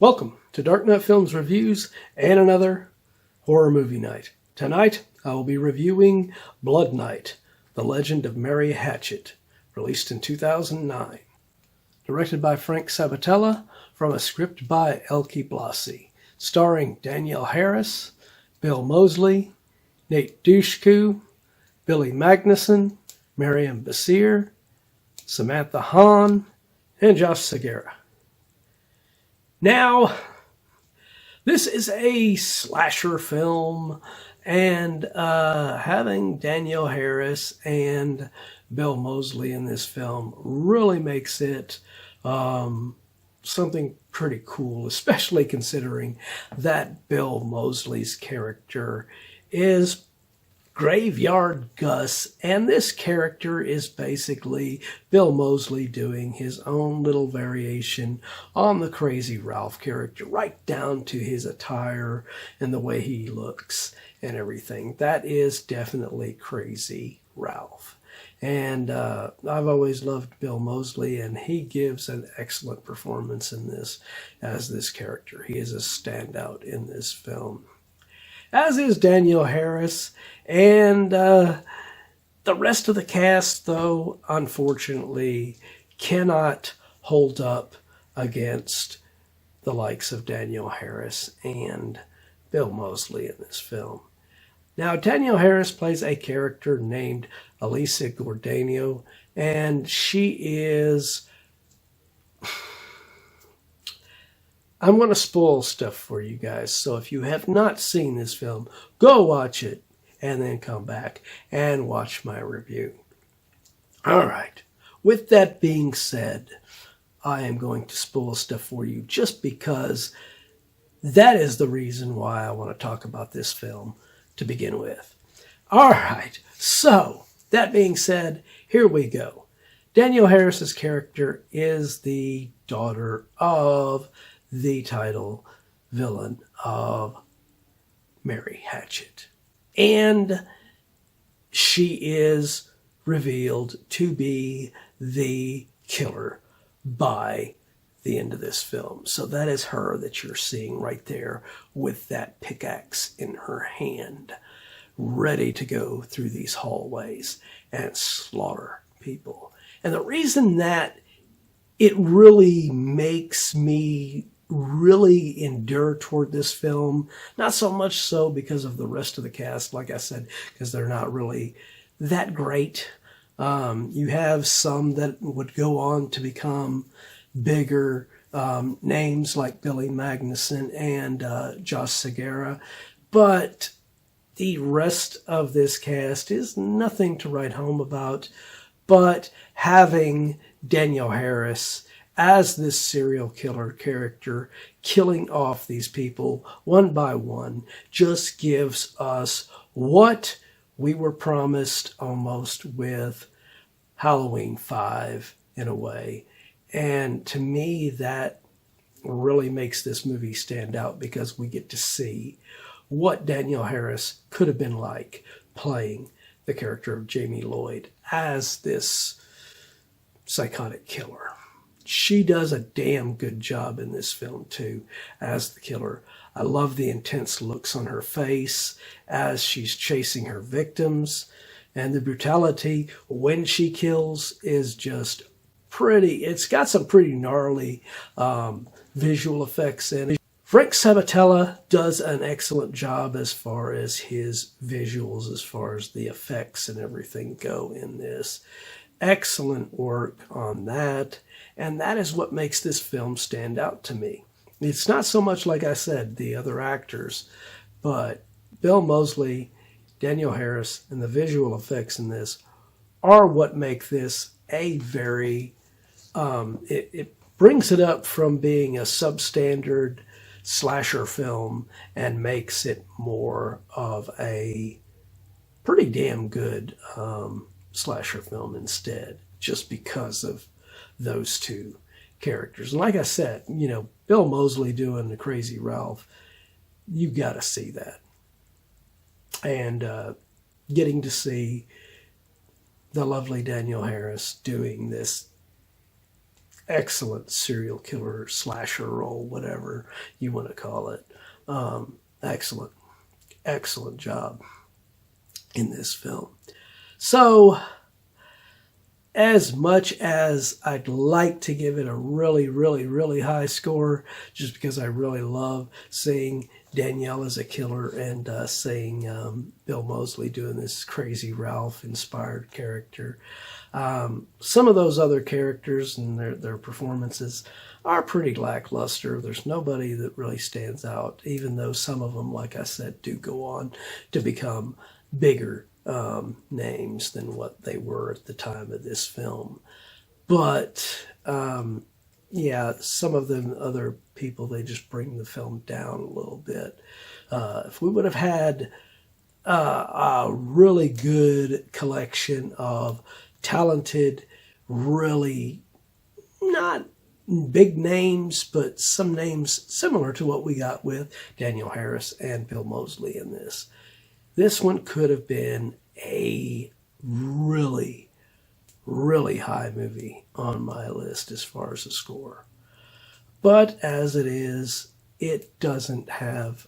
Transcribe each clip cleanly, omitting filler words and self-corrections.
Welcome to Dark Nut Films Reviews and another horror movie night. Tonight, I will be reviewing Blood Night, The Legend of Mary Hatchet, released in 2009. Directed by Frank Sabatella, from a script by Elke Blasi, starring Danielle Harris, Bill Moseley, Nate Dushku, Billy Magnusen, Maryam Basir, Samantha Hahn, and Josh Segarra. Now, this is a slasher film, and having Danielle Harris and Bill Moseley in this film really makes it something pretty cool, especially considering that Bill Moseley's character is Graveyard Gus, and this character is basically Bill Moseley doing his own little variation on the Crazy Ralph character, right down to his attire and the way he looks and everything. That is definitely Crazy Ralph. And I've always loved Bill Moseley, and he gives an excellent performance in this as this character. He is a standout in this film, as is Danielle Harris. And the rest of the cast, though, unfortunately, cannot hold up against the likes of Danielle Harris and Bill Moseley in this film. Now, Danielle Harris plays a character named Elisa Gordanio, and she is... I'm going to spoil stuff for you guys, so if you have not seen this film, go watch it and then come back and watch my review. All right. With that being said, I am going to spoil stuff for you just because that is the reason why I want to talk about this film to begin with. All right. So, that being said, here we go. Danielle Harris's character is the daughter of the title villain of Mary Hatchet. And she is revealed to be the killer by the end of this film. So that is her that you're seeing right there with that pickaxe in her hand, ready to go through these hallways and slaughter people. And the reason that it really makes me really endure toward this film, not so much so because of the rest of the cast, like I said, because they're not really that great. You have some that would go on to become bigger names like Billy Magnusen and Josh Segarra, but the rest of this cast is nothing to write home about. But having Danielle Harris as this serial killer character, killing off these people one by one, just gives us what we were promised almost with Halloween 5 in a way. And to me, that really makes this movie stand out because we get to see what Danielle Harris could have been like playing the character of Jamie Lloyd as this psychotic killer. She does a damn good job in this film, too, as the killer. I love the intense looks on her face as she's chasing her victims. And the brutality when she kills is just pretty. It's got some pretty gnarly visual effects in it. Frank Sabatella does an excellent job as far as his visuals, as far as the effects and everything go in this. Excellent work on that. And that is what makes this film stand out to me. It's not so much, like I said, the other actors, but Bill Moseley, Danielle Harris, and the visual effects in this are what make this a very... it brings it up from being a substandard slasher film and makes it more of a pretty damn good slasher film instead, just because of those two characters. And like I said, you know, Bill Moseley doing the Crazy Ralph, you've got to see that. And getting to see the lovely Danielle Harris doing this excellent serial killer slasher role, whatever you want to call it. Excellent, excellent job in this film. So, as much as I'd like to give it a really, really, really high score, just because I really love seeing Danielle as a killer and seeing Bill Moseley doing this crazy Ralph-inspired character, some of those other characters and their performances are pretty lackluster. There's nobody that really stands out, even though some of them, like I said, do go on to become bigger names than what they were at the time of this film. But yeah, some of them other people, they just bring the film down a little bit. If we would have had a really good collection of talented, really not big names, but some names similar to what we got with Danielle Harris and Bill Moseley in this, this one could have been a really, really high movie on my list as far as the score. But as it is, it doesn't have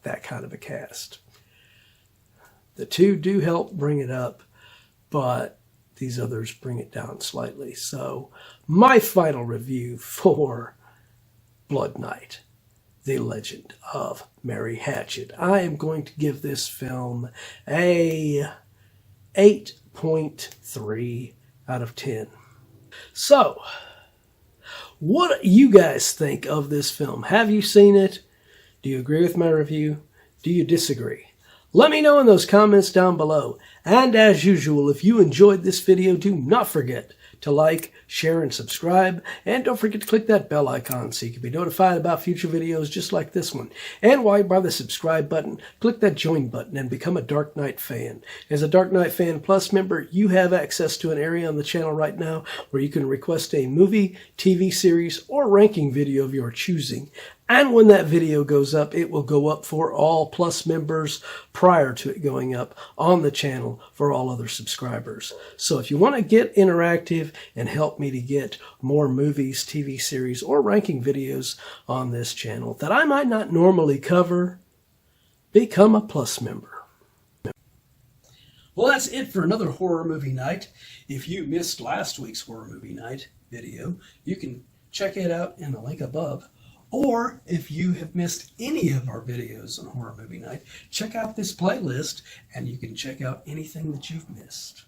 that kind of a cast. The two do help bring it up, but these others bring it down slightly. So my final review for Blood Night, The Legend of Mary Hatchet, I am going to give this film a 8.3 out of 10. So, what do you guys think of this film? Have you seen it? Do you agree with my review? Do you disagree? Let me know in those comments down below. And as usual, if you enjoyed this video, do not forget to like, share, and subscribe. And don't forget to click that bell icon so you can be notified about future videos just like this one. And while you're by the subscribe button, click that join button and become a Dark Knight fan. As a Dark Knight Fan Plus member, you have access to an area on the channel right now where you can request a movie, TV series, or ranking video of your choosing. And when that video goes up, it will go up for all Plus members prior to it going up on the channel for all other subscribers. So if you want to get interactive and help me to get more movies, TV series, or ranking videos on this channel that I might not normally cover, become a Plus member. Well, that's it for another horror movie night. If you missed last week's horror movie night video, you can check it out in the link above. Or if you have missed any of our videos on Horror Movie Night, check out this playlist and you can check out anything that you've missed.